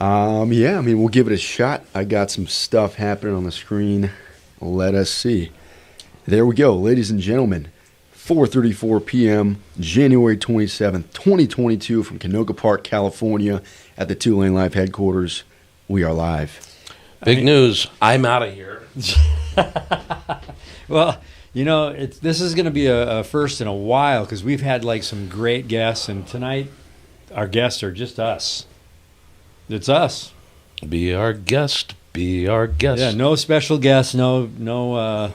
Yeah, I mean, we'll give it a shot. I got some stuff happening on the screen. Let us see. There we go, ladies and gentlemen. 4:34 p.m., January 27th, 2022, from Canoga Park, California, at the 2LaneLIVE headquarters. We are live. Big news. I'm out of here. Well, you know, this is going to be a first in a while because we've had like some great guests, and tonight our guests are just us. It's us. Be our guest. Be our guest. Yeah, no special guests, no,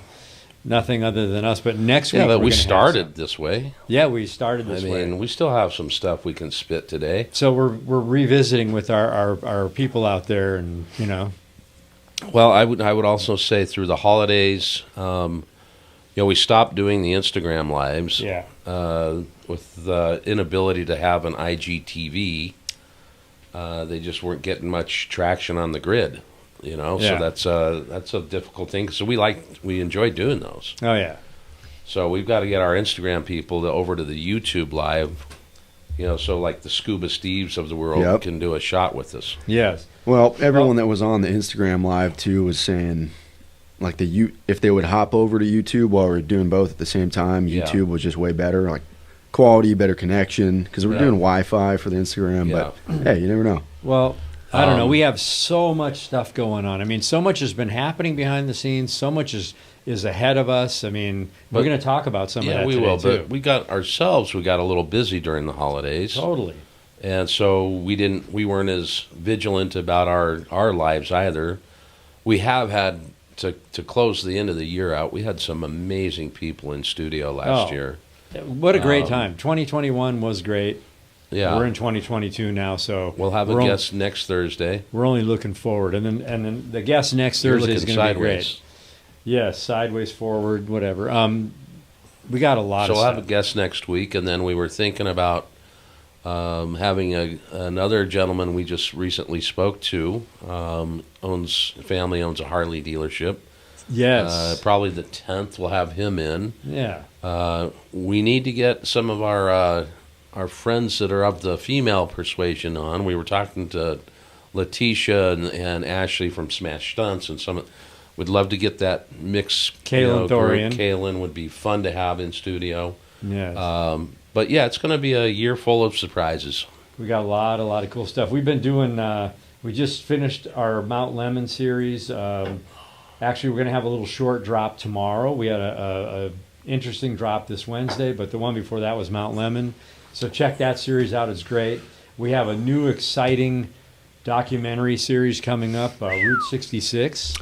nothing other than us. But next week, but we started this way. Yeah, we started this way. I mean, we still have some stuff we can spit today. So we're revisiting with our people out there, and you know. Well, I would also say through the holidays, we stopped doing the Instagram lives. Yeah. With the inability to have an IGTV, they just weren't getting much traction on the grid. You know, Yeah. So that's a difficult thing. So we enjoy doing those. Oh yeah. So we've got to get our Instagram people over to the YouTube live. You know, so like the Scuba Steves of the world can do a shot with us. Yes. Well, everyone that was on the Instagram live too was saying, like if they would hop over to YouTube while we're doing both at the same time, YouTube was just way better, like quality, better connection, because we're doing Wi-Fi for the Instagram. Yeah. But hey, you never know. Well, I don't know. We have so much stuff going on. I mean, so much has been happening behind the scenes. So much is ahead of us. I mean, we're going to talk about some of that today, will. too. But we got a little busy during the holidays. Totally. And so we weren't as vigilant about our lives either. We have had to close the end of the year out. We had some amazing people in studio last year. What a great time. 2021 was great. Yeah. We're in 2022 now, so we'll have a guest next Thursday. We're only looking forward. And then the guest next Thursday is going to be great. Yes, sideways, forward, whatever. We got a lot of stuff. So we'll have a guest next week, and then we were thinking about having another gentleman we just recently spoke to, family owns a Harley dealership. Yes. Probably the 10th we'll have him in. Yeah. We need to get some of our friends that are of the female persuasion on. We were talking to Letitia and Ashley from Smash Stunts, and we'd love to get that mix. Kaylin Thorian. Kaylin would be fun to have in studio. Yes. But yeah, it's going to be a year full of surprises. We got a lot of cool stuff. We've been doing. We just finished our Mount Lemon series. Actually, we're going to have a little short drop tomorrow. We had a interesting drop this Wednesday, but the one before that was Mount Lemon. So check that series out. It's great. We have a new exciting documentary series coming up, Route 66.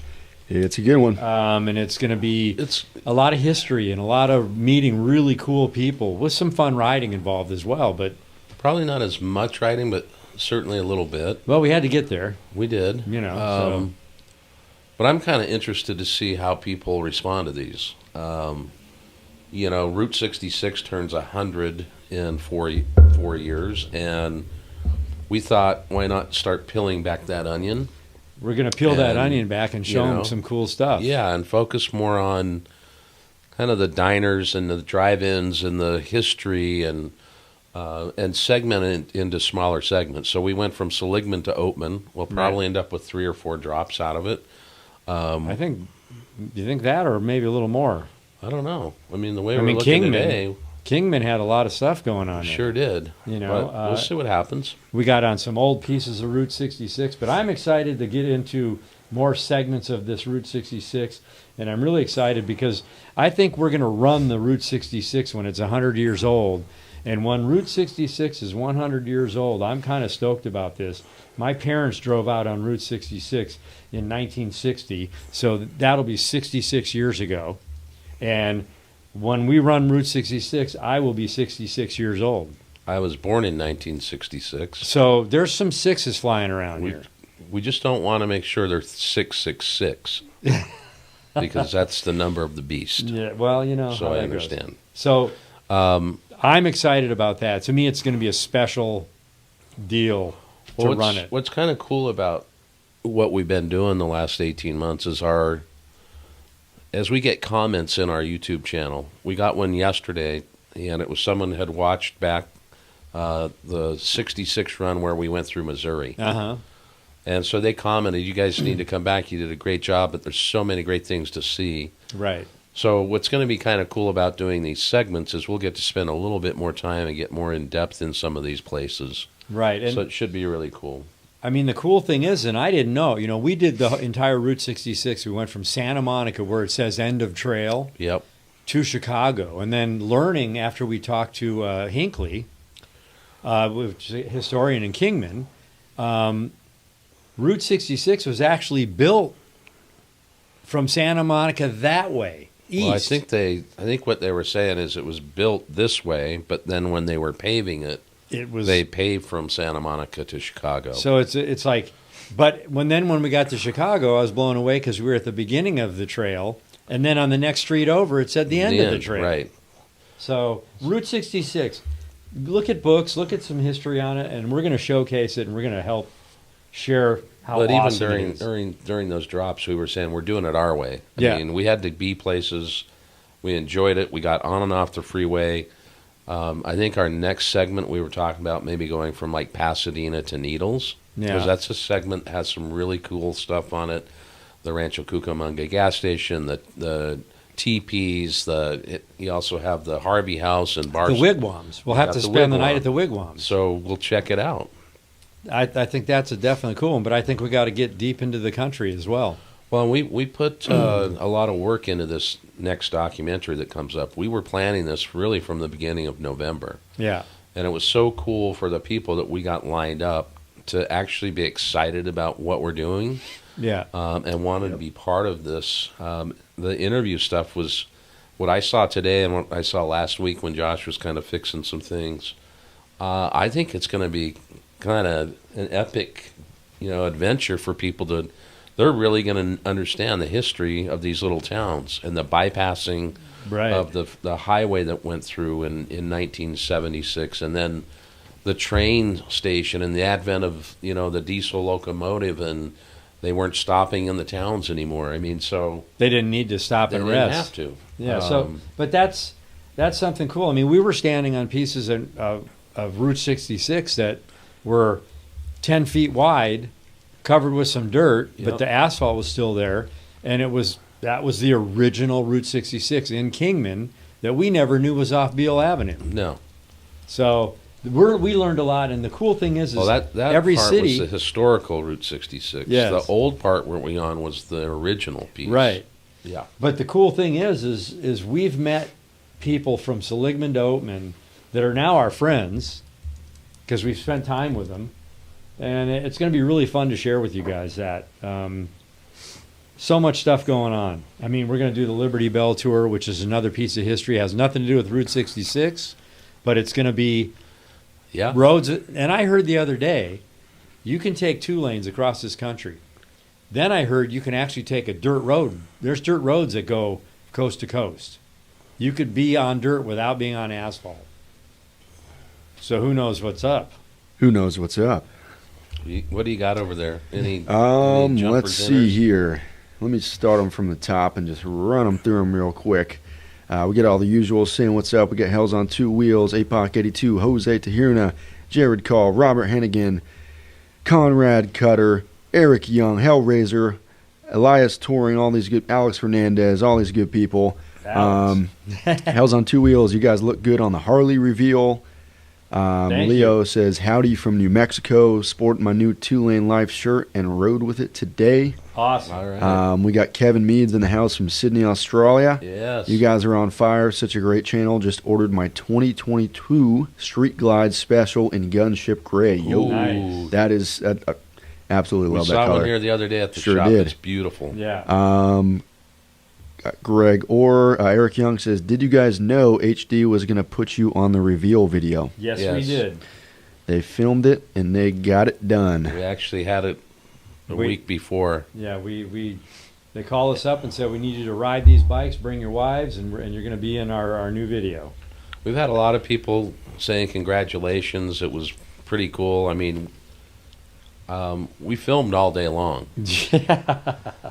It's a good one. And it's going to be a lot of history and a lot of meeting really cool people with some fun riding involved as well. But probably not as much riding, but certainly a little bit. Well, we had to get there. We did. You know. But I'm kind of interested to see how people respond to these. Route 66 turns 100 in 4 years, and we thought, why not start peeling back that onion? We're going to peel that onion back and show them some cool stuff. Yeah, and focus more on kind of the diners and the drive-ins and the history and segment it into smaller segments. So we went from Seligman to Oatman. We'll probably end up with 3 or 4 drops out of it. I think, do you think that, or maybe a little more? I don't know. I mean, the way we're looking today, Kingman had a lot of stuff going on there. Sure did. You know, but we'll see what happens. We got on some old pieces of Route 66, but I'm excited to get into more segments of this Route 66, and I'm really excited because I think we're going to run the Route 66 when it's 100 years old. And when Route 66 is 100 years old, I'm kind of stoked about this. My parents drove out on Route 66 in 1960, so that'll be 66 years ago. And when we run Route 66, I will be 66 years old. I was born in 1966. So there's some sixes flying around here. We just don't want to make sure they're 666 because that's the number of the beast. Yeah, well, you know. So I understand. Goes. So I'm excited about that. To me, it's going to be a special deal to run it. What's kind of cool about what we've been doing the last 18 months is as we get comments in our YouTube channel, we got one yesterday, and it was someone had watched back the 66 run where we went through Missouri. Uh-huh. And so they commented, you guys need to come back. You did a great job, but there's so many great things to see. Right. So what's going to be kind of cool about doing these segments is we'll get to spend a little bit more time and get more in depth in some of these places. Right. And so it should be really cool. I mean, the cool thing is, and I didn't know, we did the entire Route 66. We went from Santa Monica, where it says end of trail, Yep. to Chicago. And then learning after we talked to Hinckley, which is a historian in Kingman, Route 66 was actually built from Santa Monica that way, east. Well, I think what they were saying is it was built this way, but then when they were paving it, they paved from Santa Monica to Chicago. So it's like, but when we got to Chicago, I was blown away because we were at the beginning of the trail, and then on the next street over, it said the end of the trail. Right. So Route 66, look at books, look at some history on it, and we're going to showcase it, and we're going to help share how awesome it is. But even during those drops, we were saying we're doing it our way. I mean, we had to be places. We enjoyed it. We got on and off the freeway. I think our next segment we were talking about maybe going from like Pasadena to Needles. Because that's a segment that has some really cool stuff on it. The Rancho Cucamonga gas station, the teepees, you also have the Harvey House and bars. The wigwams. We'll have to spend the night at the wigwams. So we'll check it out. I think that's a definitely cool one, but I think we got to get deep into the country as well. Well, we put a lot of work into this next documentary that comes up. We were planning this really from the beginning of November. Yeah. And it was so cool for the people that we got lined up to actually be excited about what we're doing. Yeah. And wanted to be part of this. The interview stuff was what I saw today and what I saw last week when Josh was kind of fixing some things. I think it's going to be kind of an epic, adventure for people to. They're really going to understand the history of these little towns and the bypassing of the highway that went through in 1976, and then the train station and the advent of the diesel locomotive, and they weren't stopping in the towns anymore. I mean, so they didn't need to stop and rest. They didn't have to. Yeah. But that's something cool. I mean, we were standing on pieces of Route 66 that were 10 feet wide, covered with some dirt, but the asphalt was still there, and that was the original Route 66 in Kingman that we never knew was off Beale Avenue. No. So we learned a lot, and the cool thing is that every part city was the historical Route 66. Yes. The old part where we on was the original piece. Right. Yeah. But the cool thing is we've met people from Seligman to Oatman that are now our friends because we've spent time with them. And it's going to be really fun to share with you guys that. So much stuff going on. I mean, we're going to do the Liberty Bell Tour, which is another piece of history. It has nothing to do with Route 66, but it's going to be roads. And I heard the other day, you can take 2 lanes across this country. Then I heard you can actually take a dirt road. There's dirt roads that go coast to coast. You could be on dirt without being on asphalt. So who knows what's up? Who knows what's up? What do you got over there? Any let's see here. Let me start them from the top and just run them through them real quick. We get all the usuals saying what's up. We got Hells on 2 Wheels, APOC82, Jose Tahirna, Jared Call, Robert Hennigan, Conrad Cutter, Eric Young, Hellraiser, Elias Touring, all these good, Alex Fernandez, all these good people. Hells on 2 Wheels, you guys look good on the Harley reveal. Leo says, howdy from New Mexico, sporting my new 2LaneLIVE shirt and rode with it today. Awesome. All right. We got Kevin Meads in the house from Sydney, Australia. Yes. You guys are on fire. Such a great channel. Just ordered my 2022 Street Glide Special in Gunship Gray. Yo, nice. That is, absolutely love that color. We saw one here the other day at the Sure shop. did. It's beautiful. Yeah. Greg or Eric Young says, did you guys know HD was going to put you on the reveal video? Yes, we did. They filmed it and they got it done. We actually had it a week before. Yeah, they called us up and said, we need you to ride these bikes, bring your wives, and you're going to be in our new video. We've had a lot of people saying congratulations. It was pretty cool. I mean, we filmed all day long.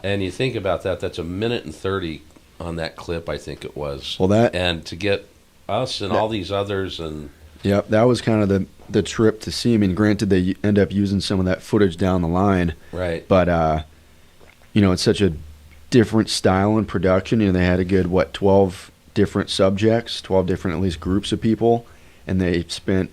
And you think about that, that's 1 minute and 30 on that clip, I think it was. Well, and to get us and all these others and Yep, that was kind of the trip to see. I mean, granted, they end up using some of that footage down the line. Right. But, it's such a different style in production. They had a good, 12 different subjects, 12 different, at least, groups of people. And they spent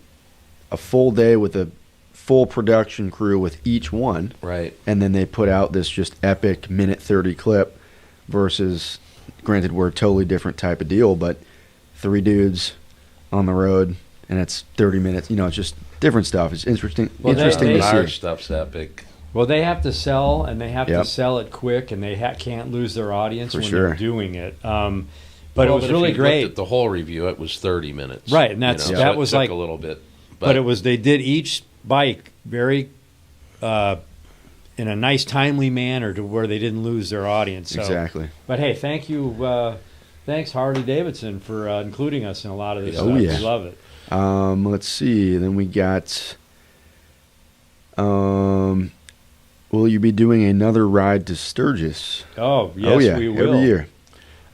a full day with a full production crew with each one. Right. And then they put out this just epic minute 30 clip versus, granted, we're a totally different type of deal, but 3 dudes on the road, and it's 30 minutes. It's just different stuff. It's interesting. Well, interesting to Our see. stuff's epic. Well, they have to sell, and they have Yep. to sell it quick, and they can't lose their audience For when sure. they're doing it. But Well, it was if really you great. Looked at the whole review, it was 30 minutes. Right, and that's- so that it was took like- a little bit. But it was, they did each bike very in a nice, timely manner to where they didn't lose their audience. So. Exactly. But hey, thank you. Thanks, Harley-Davidson, for including us in a lot of this Oh, stuff. yeah. We love it. Let's see. Then we got. Will you be doing another ride to Sturgis? Oh, yes, oh yeah, we will. every year.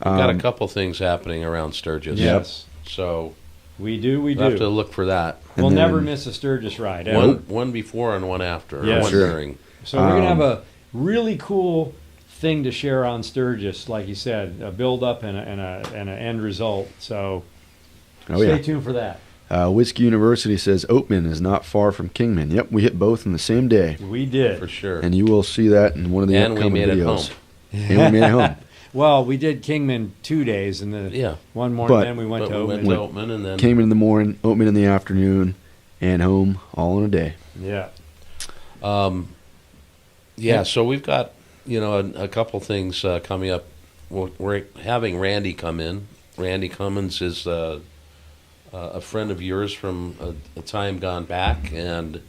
We've got a couple things happening around Sturgis. Yes, So we do. We we'll have to do. look for that. We'll And never then- miss a Sturgis ride. Ever. One before and one after. Yes. Or one Sure. during. So we're gonna have a really cool thing to share on Sturgis, like you said, a build up and an end result. So Oh stay yeah. tuned for that. Whiskey University says Oatman is not far from Kingman. Yep, we hit both in the same day, We did. For sure. and you will see that in one of the And we upcoming made it videos. home. And we made it home. Well, we did Kingman 2 days, and then Yeah. one morning, But- then we went But to we went Oatman. to Oatman and then Kingman in the morning, Oatman in the afternoon, and home all in a day. Yeah. yeah, so we've got a couple things coming up. We're having Randy come in. Randy Cummins is a friend of yours from a time gone back, and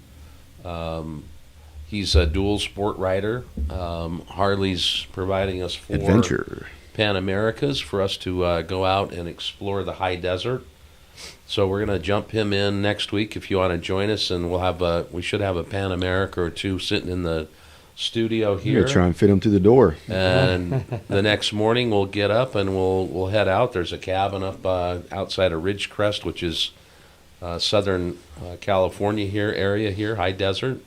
he's a dual sport rider. Harley's providing us 4 Adventure. Pan Americas for us to go out and explore the high desert. So we're going to jump him in next week if you want to join us, and we should have a Pan America or 2 sitting in the studio You're here. gonna try and fit him through the door. And the next morning we'll get up and we'll head out. There's a cabin up outside of Ridgecrest, which is southern California area here, high desert.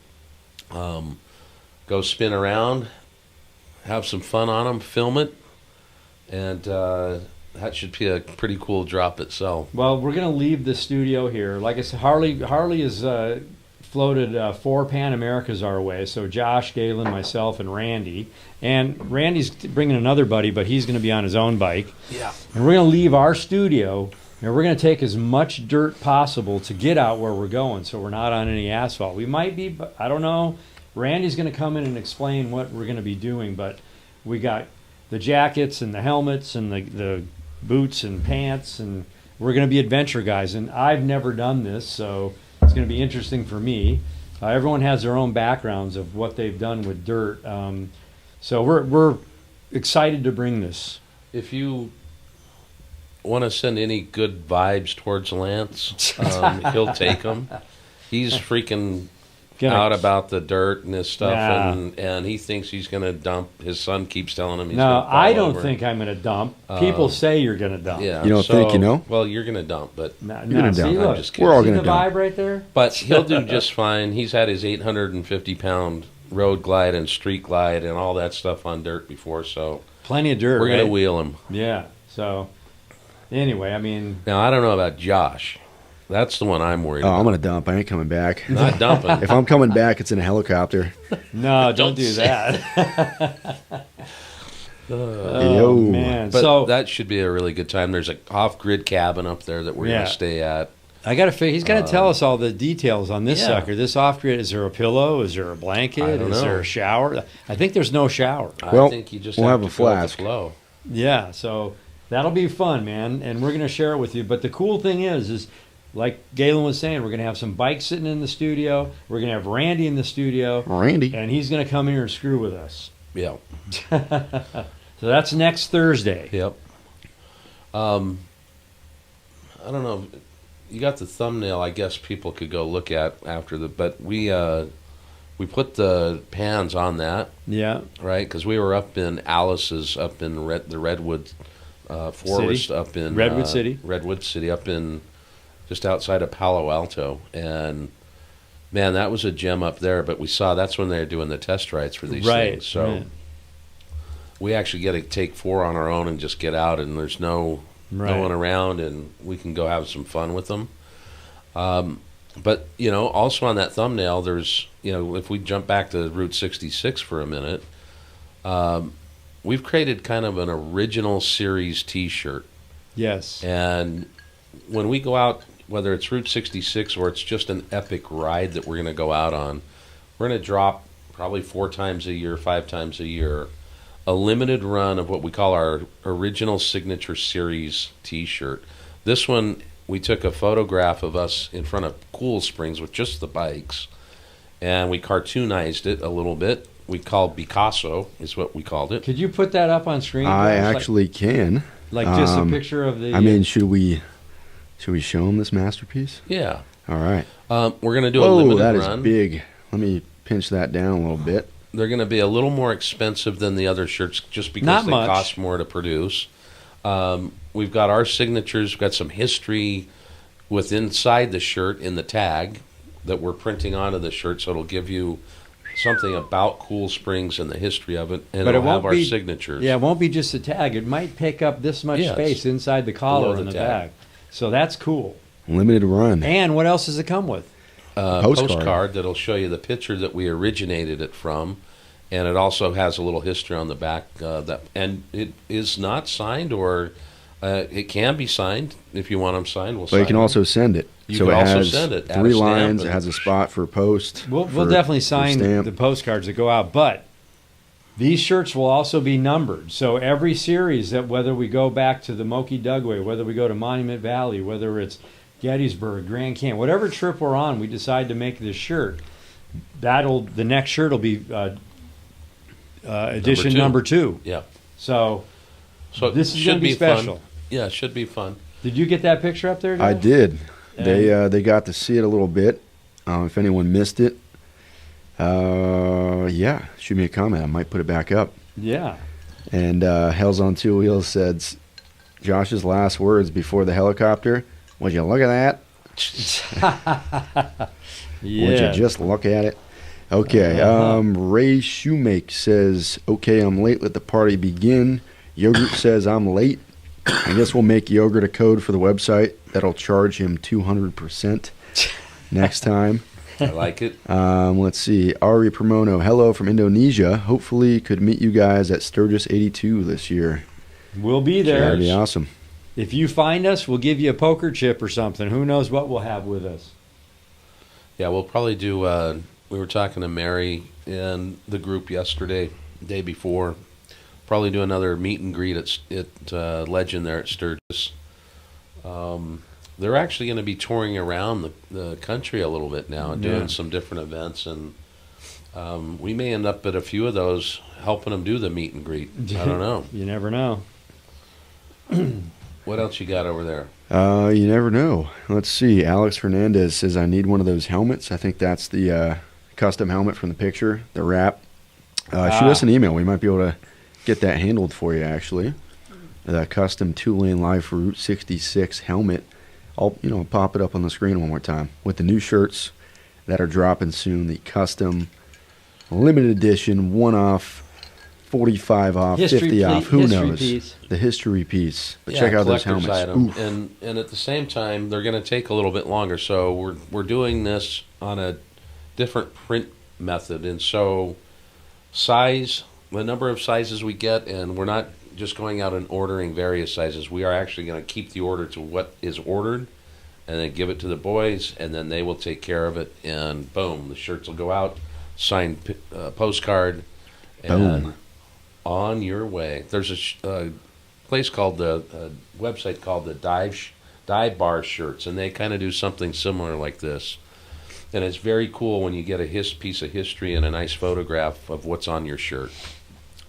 Go spin around, have some fun on them, film it, and that should be a pretty cool drop itself. Well, we're going to leave the studio here. Like I said, Harley has floated 4 Pan Americas our way. So Josh, Galen, myself, and Randy. And Randy's bringing another buddy, but he's going to be on his own bike. Yeah. And we're going to leave our studio, and we're going to take as much dirt possible to get out where we're going, so we're not on any asphalt. We might be, but I don't know. Randy's going to come in and explain what we're going to be doing, but we got the jackets and the helmets and the boots and pants, and we're going to be adventure guys. And I've never done this, so it's going to be interesting for me. Everyone has their own backgrounds of what they've done with dirt, so we're excited to bring this. If you want to send any good vibes towards Lance, he'll take them. He's freaking out about the dirt and this stuff, Yeah. and he thinks he's going to dump. His son keeps telling him he's No, going to fall I don't over. think I'm going to dump. People say you're going to dump. Yeah, You don't think, you know? Well, you're going to dump, but No, You're gonna see, dump. look, I'm just kidding. We're all see gonna the dump. vibe right there? but he'll do just fine. He's had his 850-pound road glide and street glide and all that stuff on dirt before, so Plenty of dirt. we're going right? to wheel him. Yeah. So, anyway, I mean, Now, I don't know about Josh. That's the one I'm worried Oh, about. I'm gonna dump. I ain't coming back. Not dumping. If I'm coming back, it's in a helicopter. no, don't Don't do say that. Oh Yo. man. But So that should be a really good time. There's an off-grid cabin up there that we're Yeah. going to stay at. I got to. He's got to tell us all the details on this yeah. sucker. This off grid. Is there a pillow? Is there a blanket? I don't Is know. there a shower? I think there's no shower. Well, I think you just we'll have, have to a go with the flask. flow. Yeah. So that'll be fun, man. And we're gonna share it with you. But the cool thing is like Galen was saying, we're gonna have some bikes sitting in the studio. We're gonna have Randy in the studio, Randy. and he's gonna come here and screw with us. Yeah. So that's next Thursday. Yep. I don't know. You got the thumbnail. I guess people could go look at after the. But we put the pans on that, Yeah. right? Because we were up in Alice's, up in the Redwood forest, City? up in Redwood City? Redwood City, up in just outside of Palo Alto. And man, that was a gem up there. But we saw that's when they were doing the test rides for these things. So we actually get to take 4 on our own and just get out, and there's no one around, and we can go have some fun with them. But, you know, also on that thumbnail, there's, you know, if we jump back to Route 66 for a minute, we've created kind of an original series T-shirt. Yes. And when we go out, whether it's Route 66 or it's just an epic ride that we're going to go out on, we're going to drop probably 4 times a year, 5 times a year, a limited run of what we call our original signature series T-shirt. This one, we took a photograph of us in front of Cool Springs with just the bikes, and we cartoonized it a little bit. We called Picasso, is what we called it. Could you put that up on screen? I actually can. Like just a picture of the... I mean, should we show them this masterpiece? Yeah. All right. We're going to do a limited run. That is big. Let me pinch that down a little bit. They're going to be a little more expensive than the other shirts just because they cost more to produce. We've got our signatures. We've got some history with inside the shirt in the tag that we're printing onto the shirt, so it'll give you something about Cool Springs and the history of it, and it'll have our signatures. Yeah, it won't be just a tag. It might pick up this much space inside the collar and the tag. So that's cool. Limited run. And what else does it come with? Postcard that'll show you the picture that we originated it from, and it also has a little history on the back. And it is not signed, or it can be signed if you want them signed. We'll sign you can also send it. You can also send it. 3 lines. It has a spot for post. We'll definitely sign the postcards that go out, but these shirts will also be numbered. So every series, that whether we go back to the Moki Dugway, whether we go to Monument Valley, whether it's Gettysburg, Grand Canyon, whatever trip we're on, we decide to make this shirt. The next shirt will be edition number 2. Yeah. So this is going to be special. Fun. Yeah, it should be fun. Did you get that picture up there, Dave? I did. They got to see it a little bit. If anyone missed it, shoot me a comment. I might put it back up. Yeah. And Hell's on 2 Wheels said Josh's last words before the helicopter. Would you look at that? Yeah. Would you just look at it? Okay. Ray Shoemake says, okay, I'm late. Let the party begin. Yogurt says, I'm late. I guess we'll make Yogurt a code for the website that'll charge him 200% next time. I like it. Let's see. Ari Pramono, hello from Indonesia. Hopefully could meet you guys at Sturgis 82 this year. We'll be there. That'd be awesome. If you find us, we'll give you a poker chip or something. Who knows what we'll have with us. Yeah, we'll probably do, we were talking to Mary and the group yesterday, day before. Probably do another meet and greet at Legend there at Sturgis. They're actually going to be touring around the country a little bit now and doing some different events. And we may end up at a few of those helping them do the meet and greet. I don't know. You never know. What else you got over there? You never know. Let's see. Alex Fernandez says, I need one of those helmets. I think that's the custom helmet from the picture, the wrap. Shoot us an email. We might be able to get that handled for you, actually. The custom 2LaneLIVE for Route 66 helmet. I'll pop it up on the screen one more time with the new shirts that are dropping soon. The custom limited edition, one-off, 45 off, 50 off. Who knows? Piece. The history piece. But check out those helmets. And at the same time, they're going to take a little bit longer. So we're doing this on a different print method, and so size, the number of sizes we get, and we're not just going out and ordering various sizes. We are actually going to keep the order to what is ordered, and then give it to the boys, and then they will take care of it. And boom, the shirts will go out, signed postcard, and on your way. There's a place called website called the Dive Bar Shirts, and they kind of do something similar like this. And it's very cool when you get a piece of history and a nice photograph of what's on your shirt.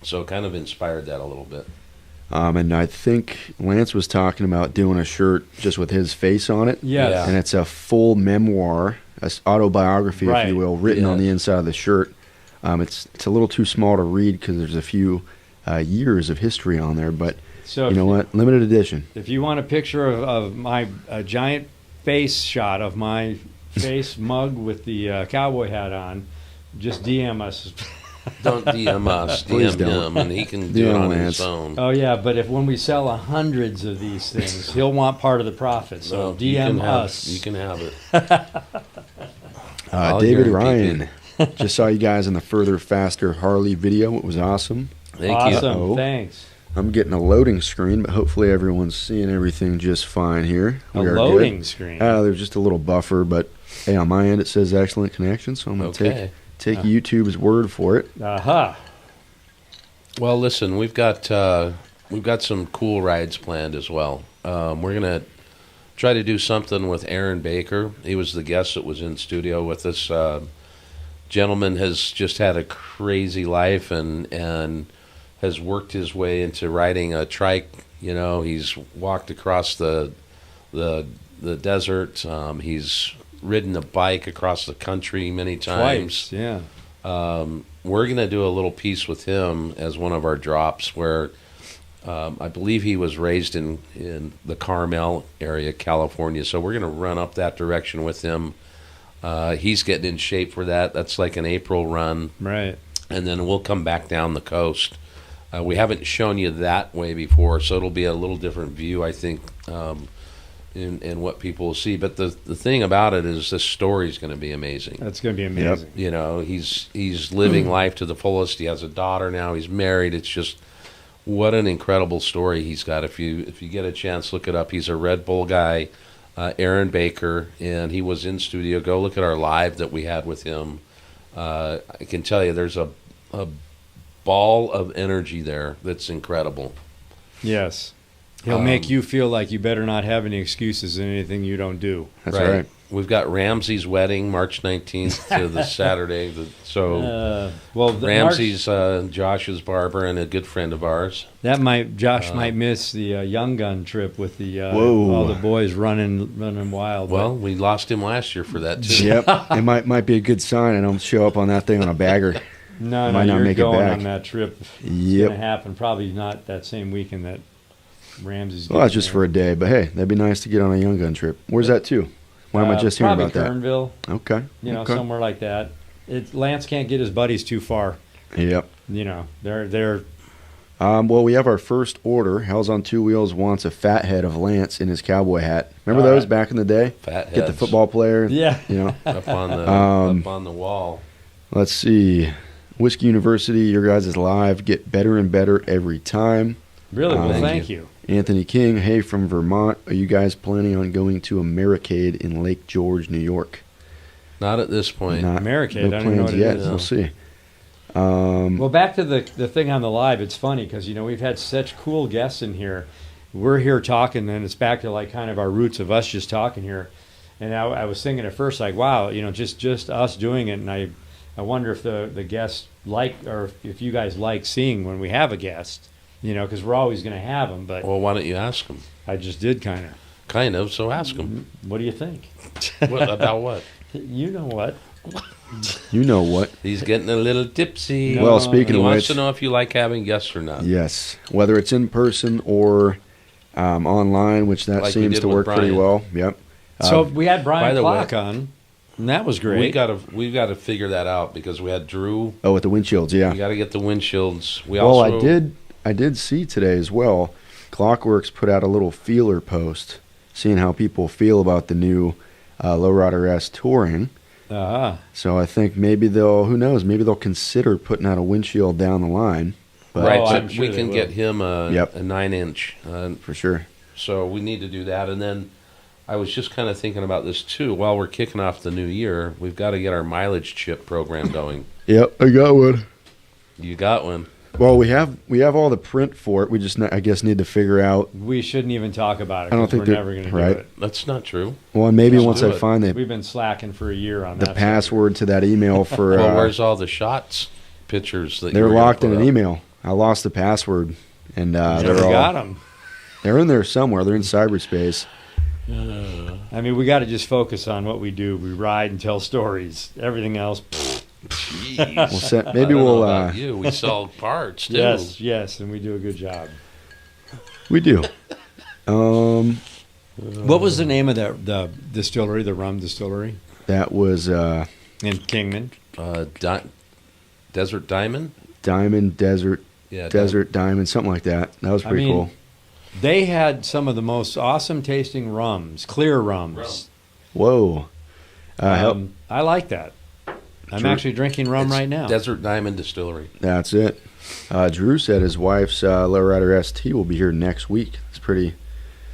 So it kind of inspired that a little bit. And I think Lance was talking about doing a shirt just with his face on it. Yeah. And it's a full memoir, an autobiography, if you will, written on the inside of the shirt. It's a little too small to read because there's a few years of history on there. But so you know what? Limited edition. If you want a picture of my giant face shot of my face mug with the cowboy hat on, just DM us. Don't DM us, Please DM don't. him, and he can do it DM on Lance. his own. Oh yeah, but when we sell hundreds of these things, he'll want part of the profit. So No, you can DM have- us. You can have it. I'll David guarantee Ryan. Just saw you guys in the Further Faster Harley video. It was awesome. Thank Awesome. Uh-oh. Thanks. I'm getting a loading screen, but hopefully everyone's seeing everything just fine here. A We are loading good. screen. There's just a little buffer, but hey, on my end it says excellent connection, so I'm you. going to Okay. take YouTube's word for it. Aha. Well, listen, we've got some cool rides planned as well. We're gonna try to do something with Aaron Baker. He was the guest that was in studio with us. Gentleman has just had a crazy life and has worked his way into riding a trike. You know, he's walked across the desert. He's ridden a bike across the country many times. Twice. Yeah. We're going to do a little piece with him as one of our drops where I believe he was raised in the Carmel area, California. So we're going to run up that direction with him. He's getting in shape for that. That's like an April run. Right. And then we'll come back down the coast. We haven't shown you that way before, so it'll be a little different view, I think, in what people will see. But the thing about it is this story is going to be amazing. That's going to be amazing. You know, he's living life to the fullest. He has a daughter now. He's married. It's just what an incredible story he's got. If you get a chance, look it up. He's a Red Bull guy, Aaron Baker, and he was in studio. Go look at our live that we had with him. I can tell you, there's a ball of energy there that's incredible. Yes. He'll make you feel like you better not have any excuses in anything you don't do. That's right. We've got Ramsey's wedding, March 19th to the Saturday. Ramsey's Josh's barber and a good friend of ours. Josh might miss the Young Gun trip with the Whoa. all the boys running wild. Well, we lost him last year for that too. Yep. It might be a good sign I don't show up on that thing on a bagger. no, might not you're make it going back. on that trip. It's Yep. going to happen. Probably not that same weekend that Ramsey's. Well, that's just for a day, but hey, that'd be nice to get on a Young Gun trip. Where's that to? Why am I just hearing about that? Probably Kernville. Okay. You know, okay. somewhere like that. Lance can't get his buddies too far. Yep. You know, they're Well, we have our first order. Hell's on Two Wheels wants a fat head of Lance in his cowboy hat. Remember All those right. back in the day? Fat Get the heads football player. yeah. You know. up on the Um, up on the wall. Let's see. Whiskey University, your guys' live get better and better every time. Really? Well, Thank thank you. Anthony King, hey from Vermont. Are you guys planning on going to a Americade in Lake George, New York? Not at this point. Not Americade, no I don't even know plans what it yet. is. We'll see. Well, back to the thing on the live. It's funny because we've had such cool guests in here. We're here talking, and it's back to like kind of our roots of us just talking here. And I was thinking at first, like, wow, just us doing it. And I wonder if the guests like, or if you guys like seeing when we have a guest. Because we're always going to have them. But Well, why don't you ask him? I just did kind of. Kind of. So ask him. What do you think? What about what? You know what? You know what? He's getting a little tipsy. No. Well, speaking He of wants which, to know if you like having guests or not. yes, whether it's in person or online, which that Like we seems did to with work pretty Brian. well. Yep. So we had by Brian the way- Clock on, and that was great. We've got to figure that out because we had Drew. Oh, with the windshields, yeah. We got to get the windshields. We Well, also I did see today as well. Clockworks put out a little feeler post, seeing how people feel about the new Lowrider S Touring. Uh-huh. So I think maybe who knows, maybe they'll consider putting out a windshield down the line. But right. Oh, So I'm sure we they can will. get him a Yep. 9-inch. for sure. So we need to do that. And then I was just kind of thinking about this too. While we're kicking off the new year, we've got to get our mileage chip program going. Yep, I got one. You got one. Well, we have all the print for it. We just I guess need to figure out. We shouldn't even talk about it. I don't 'cause think we're they're- never going to right. do it. That's not true. Well, and maybe Just once do I it. find We've been slacking for a year on the that. password to that email for Well, where's all the shots pictures that they're you were gonna locked in put an up? email. I lost the password, and Never they're all got them. they're in there somewhere. They're in cyberspace. I mean, we got to just focus on what we do. We ride and tell stories. Everything else, Jeez. We'll set, I maybe don't know we'll about you. We sell parts too. yes, and we do a good job. we do. What was the name of the distillery, the rum distillery? That was In Kingman. Desert Diamond? Diamond Desert, Yeah, Desert Diamond, something like that. That was pretty cool. They had some of the most awesome tasting rums, clear rums. Whoa. I like that. I'm actually drinking rum It's right now. Desert Diamond Distillery. That's it. Drew said his wife's Lowrider ST will be here next week. It's pretty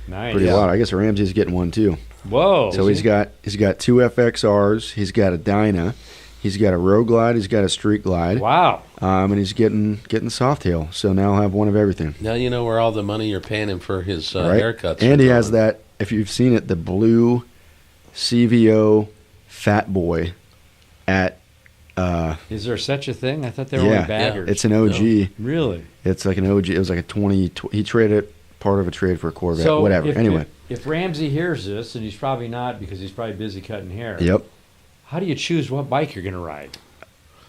Nice. wild. I guess Ramsey's getting one too. Whoa. So he's got two FXRs. He's got a Dyna. He's got a Road Glide. He's got a Street Glide. Wow. And he's getting Softail. So now he'll have one of everything. Now you know where all the money you're paying him for his Right? haircuts. And are he has going. that. If you've seen it, the blue CVO Fat Boy at. Is there such a thing? I thought they were Yeah. only baggers. It's an OG. Really? It's like an OG. It was like a 20. He traded part of a trade for a Corvette. So whatever. if- Anyway. If Ramsey hears this, and he's probably not because he's probably busy cutting hair. Yep. How do you choose what bike you're going to ride?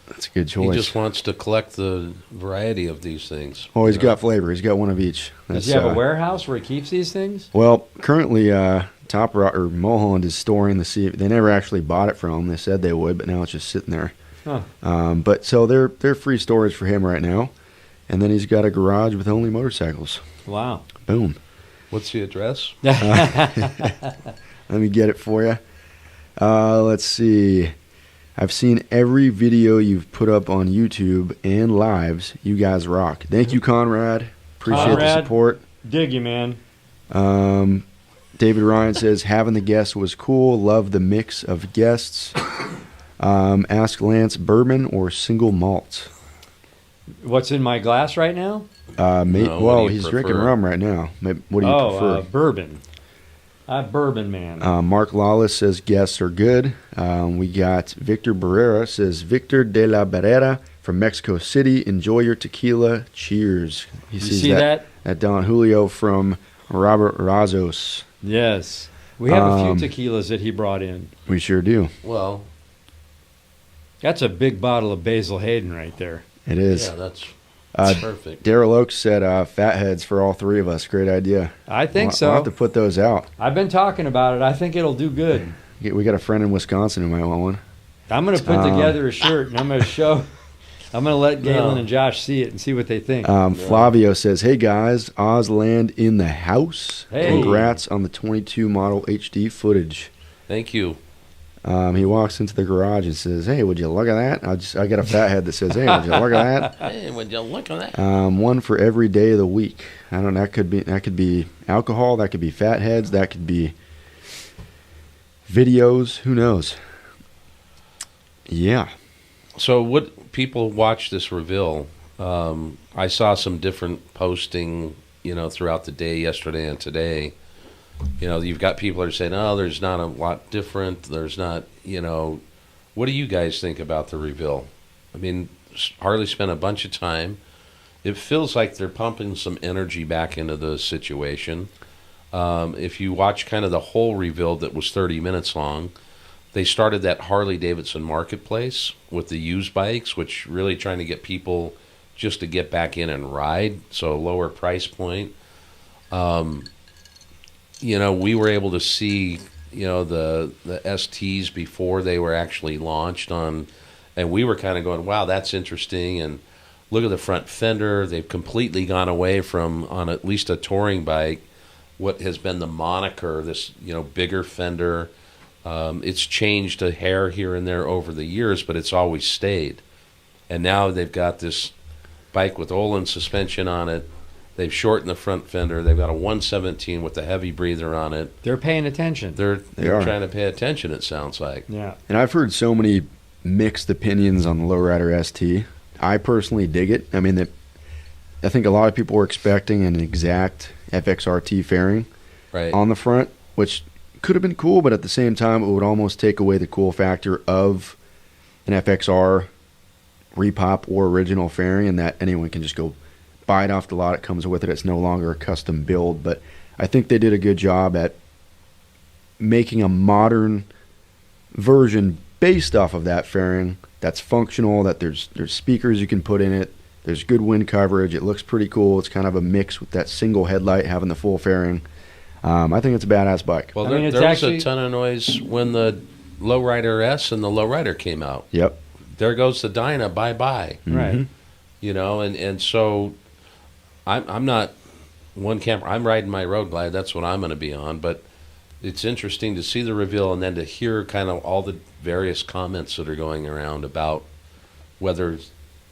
That's a good He choice. just wants to collect the variety of these things. Oh, he's You know? got flavor. He's got one of each. Does he have a warehouse where he keeps these things? Well, currently, Top Rock or Mulholland is storing the CV. They never actually bought it from him. They said they would, but now it's just sitting there. Huh. But so they're free storage for him right now, and then he's got a garage with only motorcycles. Wow. Boom. What's the address? Let me get it for you. Let's see. I've seen every video you've put up on YouTube and lives. You guys rock. Thank you, Conrad. Appreciate the Conrad. support. Dig you, man. David Ryan says, having the guests was cool. Love the mix of guests. Ask Lance, bourbon or single malt? What's in my glass right now? No, what Well, do you he's prefer? drinking rum right now. What do you prefer? Bourbon. I'm bourbon man. Mark Lawless says guests are good. We got Victor Barrera says, Victor de la Barrera from Mexico City. Enjoy your tequila. Cheers. He You sees see that? That Don Julio from Robert Razos. Yes. We have a Um, few tequilas that he brought in. We sure do. Well, That's a big bottle of Basil Hayden right there. It is. yeah, that's Uh, perfect. Daryl Oaks said fatheads for all three of us. Great idea. I think We'll have so. to put those out. I've been talking about it. I think it'll do good. We got a friend in Wisconsin who might want one. I'm going to put together a shirt and I'm going to show. I'm going to let Galen No. and Josh see it and see what they think. Flavio says, hey guys, Ozland in the house. Hey. Congrats on the 22 model HD footage. Thank you. He walks into the garage and says, hey, would you look at that? I got a fathead that says, hey, would you look at that? Hey, would you look at that? One for every day of the week. I don't know. That could be alcohol. That could be fatheads. That could be videos. Who knows? Yeah. So, what people watch this reveal? I saw some different posting, throughout the day, yesterday and today. You've got people that are saying, "Oh, there's not a lot different. There's not." What do you guys think about the reveal? I mean, Harley spent a bunch of time. It feels like they're pumping some energy back into the situation. If you watch kind of the whole reveal that was 30 minutes long, they started that Harley-Davidson marketplace with the used bikes, which really trying to get people just to get back in and ride, so a lower price point. We were able to see, the STs before they were actually launched on, and we were kind of going, wow, that's interesting. And look at the front fender. They've completely gone away from, on at least a touring bike, what has been the moniker, this, bigger fender. It's changed a hair here and there over the years, but it's always stayed. And now they've got this bike with Olin suspension on it. They've shortened the front fender. They've got a 117 with the heavy breather on it. They're paying attention. They're are. trying to pay attention, it sounds like. Yeah. And I've heard so many mixed opinions on the Lowrider ST. I personally dig it. I mean, I think a lot of people were expecting an exact FXRT fairing Right. on the front, which could have been cool, but at the same time, it would almost take away the cool factor of an FXR repop or original fairing, and that anyone can just go buy it off the lot. It comes with it. It's no longer a custom build, but I think they did a good job at making a modern version based off of that fairing that's functional, that there's speakers you can put in it, there's good wind coverage, it looks pretty cool. It's kind of a mix with that single headlight having the full fairing. I think it's a badass bike. Well, I mean, there it's was actually- a ton of noise when the Lowrider S and the Lowrider came out. Yep. There goes the Dyna, bye-bye. Right. You know, and so I'm not one camper. I'm riding my Road Glide. That's what I'm going to be on. But it's interesting to see the reveal and then to hear kind of all the various comments that are going around about whether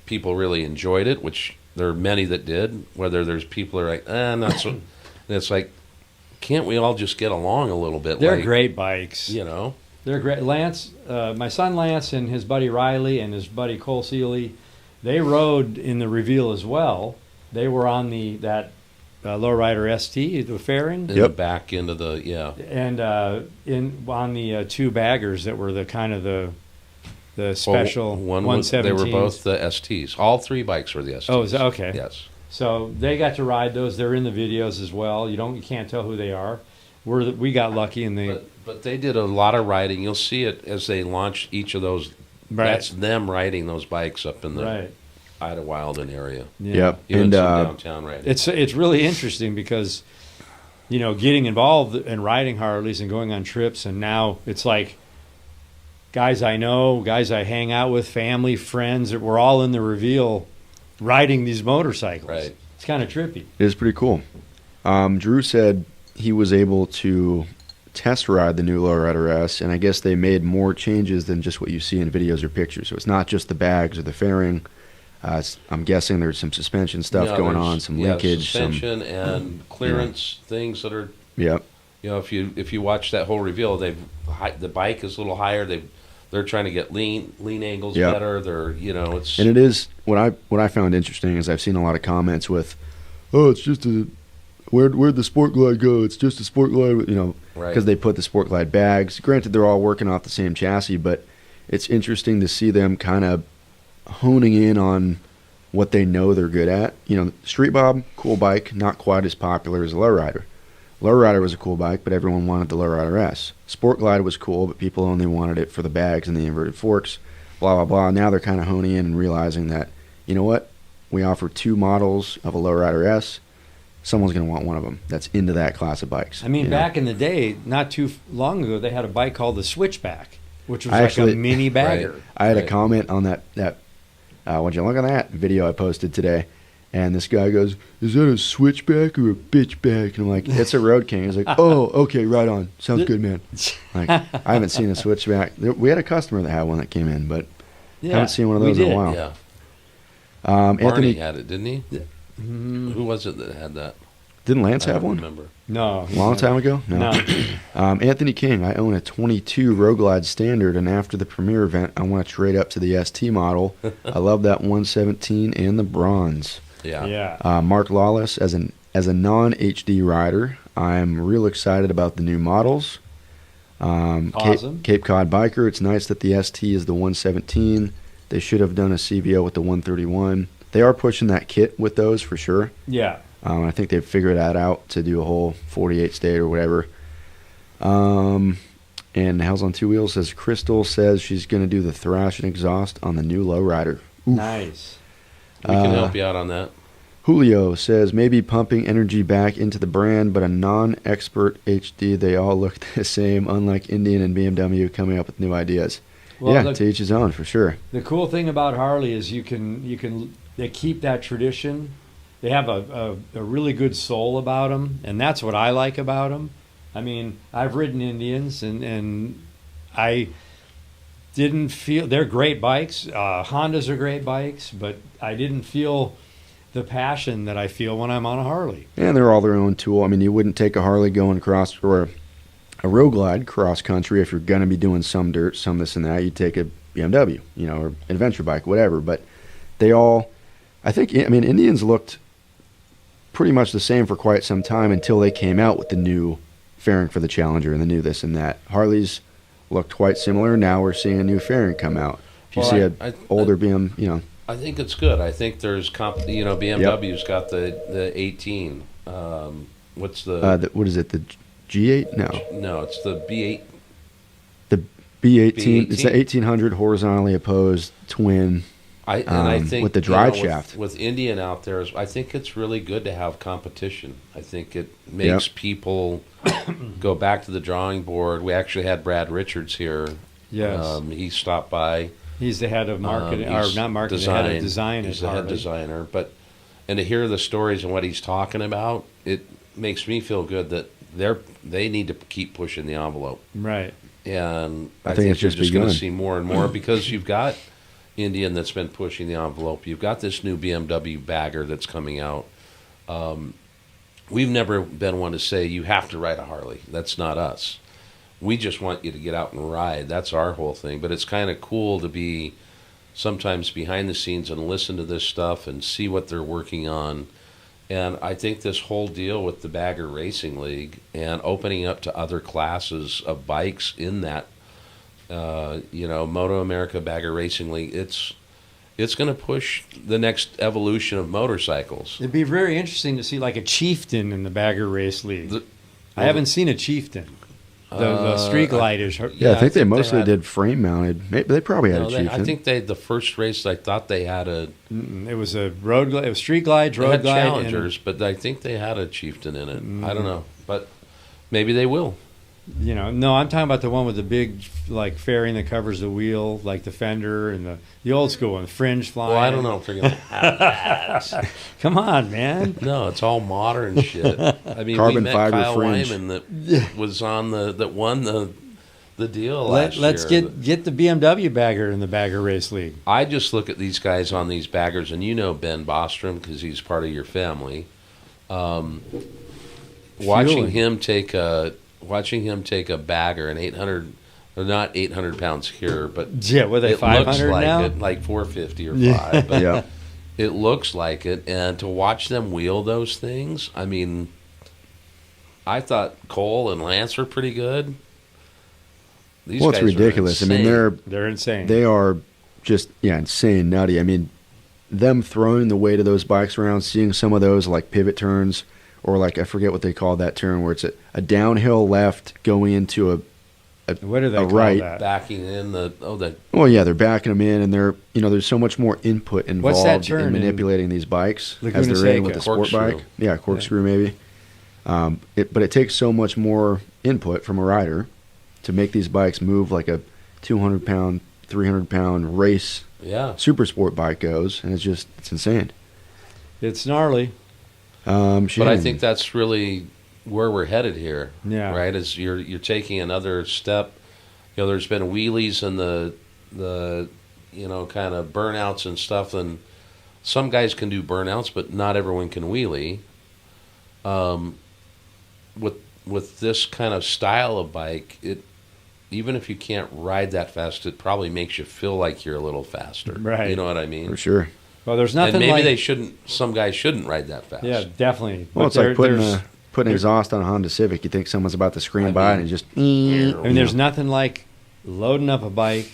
people really enjoyed it, which there are many that did, whether there's people who are like, not so. And it's like, can't we all just get along a little bit? They're like, great bikes. You know? They're great. Lance, my son Lance and his buddy Riley and his buddy Cole Seeley, they rode in the reveal as well. They were on that Lowrider ST, the fairing, In the back into the, and on the two baggers that were the kind of the special Well, 117s. they were both the STs. All three bikes were the STs. Oh, is that okay? Yes. So they got to ride those. They're in the videos as well. You can't tell who they are. We got lucky and they. But they did a lot of riding. You'll see it as they launch each of those. Right. That's them riding those bikes up in the Right. Idlewild area. Yeah. Yep. Even And some downtown riding. It's really interesting because, getting involved in riding Harleys and going on trips, and now it's like guys I know, guys I hang out with, family, friends, that we're all in the reveal riding these motorcycles. Right. It's kind of trippy. It is pretty cool. Drew said he was able to test ride the new Lowrider S, and I guess they made more changes than just what you see in videos or pictures. So it's not just the bags or the fairing. I'm guessing there's some suspension stuff Yeah, going there's- on, some linkage, suspension and clearance things that are. Yep. If you watch that whole reveal, the bike is a little higher. They're trying to get lean angles Yep. better. They're it's And it is what I found interesting is I've seen a lot of comments with, oh, it's just where'd the Sport Glide go? It's just a Sport Glide, right. because they put the Sport Glide bags. Granted, they're all working off the same chassis, but it's interesting to see them kind of honing in on what they know they're good at. Street Bob, cool bike, not quite as popular as the Lowrider. Lowrider was a cool bike, but everyone wanted the Lowrider S. Sport Glide was cool, but people only wanted it for the bags and the inverted forks, blah, blah, blah. Now they're kind of honing in and realizing that, you know what? We offer two models of a Lowrider S. Someone's going to want one of them that's into that class of bikes. I mean, back in the day, not too long ago, they had a bike called the Switchback, which was Actually- like a mini bagger. Right. I had a comment on that would you look at that video I posted today? And this guy goes, is that a switchback or a bitchback? And I'm like, it's a Road King. He's like, oh, okay, right on. Sounds good, man. Like, I haven't seen a switchback. We had a customer that had one that came in, but haven't seen one of we those in a did. while. Yeah. Barney Anthony, had it, didn't he? Who was it that had that? didn't Lance I have don't one? remember. No. A long time ago? No. Anthony King, I own a 22 Road Glide Standard, and after the premiere event, I want to trade up to the ST model. I love that 117 and the bronze. Yeah. Yeah. Mark Lawless, as a non-HD rider, I'm real excited about the new models. Awesome. Cape Cod Biker, it's nice that the ST is the 117. They should have done a CVO with the 131. They are pushing that kit with those for sure. Yeah. I think they've figured that out to do a whole 48 state or whatever. And Hell's on Two Wheels says Crystal says she's going to do the thrash and exhaust on the new Lowrider. Oof. Nice. We can help you out on that. Julio says maybe pumping energy back into the brand, but a non-expert HD. They all look the same, unlike Indian and BMW coming up with new ideas. Well, yeah, the- to each his own for sure. The cool thing about Harley is they keep that tradition. They have a really good soul about them, and that's what I like about them. I mean, I've ridden Indians, and I didn't feel they're great bikes. Hondas are great bikes, but I didn't feel the passion that I feel when I'm on a Harley. And they're all their own tool. I mean, you wouldn't take a Harley going cross or a Road Glide cross country if you're going to be doing some dirt, some this and that. You'd take a BMW, or adventure bike, whatever. But they all, Indians looked pretty much the same for quite some time until they came out with the new fairing for the Challenger and the new this and that. Harleys looked quite similar. Now we're seeing a new fairing come out. If you Well, see I- a older BM, I think it's good. I think there's BMW's got the 18. What's the what is it? The G8? No, no? It's the B8. the B18. B18. It's the 1800 horizontally opposed twin. I think with the drive with- shaft. with Indian out there, I think it's really good to have competition. I think it makes people go back to the drawing board. We actually had Brad Richards here. Yes. He stopped by. He's the head of marketing, or He's not marketing, the head of design He's at the head Harley. designer. And to hear the stories and what he's talking about, it makes me feel good that they need to keep pushing the envelope. Right. And I I think think it's you're just just going to begun. see more and more because you've got Indian that's been pushing the envelope. You've got this new BMW bagger that's coming out. We've never been one to say you have to ride a Harley. That's not us. We just want you to get out and ride. That's our whole thing. But it's kind of cool to be sometimes behind the scenes and listen to this stuff and see what they're working on. And I think this whole deal with the Bagger Racing League and opening up to other classes of bikes in that, Moto America Bagger Racing League, it's going to push the next evolution of motorcycles. It'd be very interesting to see like a chieftain in the Bagger Race League. I haven't seen a chieftain. The Street Glide is. Yeah, I think they mostly had- did frame mounted. Maybe they probably had No, a they- chieftain. I think the first race, I thought they had It was a road glide. It was Street Glides, they road had glide, challengers, but I think they had a chieftain in it. I don't know, but maybe they will. No, I'm talking about the one with the big like fairing that covers the wheel, like the fender and the old school one, the fringe flying. Well, I don't know if they're going to have that. Come on, man. No, it's all modern shit. I mean, Carbon we met fiber Kyle fringe. Wyman that was on that won the deal last Let's year. get the BMW bagger in the Bagger Race League. I just look at these guys on these baggers, and you know Ben Bostrom because he's part of your family. Watching him take a bagger, an 800, or not 800 pounds here, but Yeah, were they it looks 500 like now? it, like 450 or Yeah. 5. But yeah. it looks like it, and to watch them wheel those things, I mean, I thought Cole and Lance were pretty good. These Well, it's guys are ridiculous. I mean, insane. They're insane. they are just insane, nutty. I mean, them throwing the weight of those bikes around, seeing some of those like pivot turns, or like I forget what they call that turn, where it's a downhill left going into a what do they call right. that? backing in the Well, yeah, they're backing them in, and they're there's so much more input What's that involved turn in in manipulating these bikes Laguna as they're in with Seca? the sport Corkscrew. bike. Yeah, corkscrew maybe. But it takes so much more input from a rider to make these bikes move like a 200-pound, 300-pound race super sport bike goes, and it's insane. It's gnarly. But I think that's really where we're headed here. Yeah. Right? Is you're taking another step. There's been wheelies and the kind of burnouts and stuff, and some guys can do burnouts, but not everyone can wheelie. With this kind of style of bike, even if you can't ride that fast, it probably makes you feel like you're a little faster. Right. You know what I mean? for sure. Well, there's nothing And maybe like they shouldn't. Some guys shouldn't ride that fast. Yeah, definitely. Well, But it's like putting there's- putting exhaust on a Honda Civic. You think someone's about to scream I by, mean, and it just I mean, there's nothing like loading up a bike,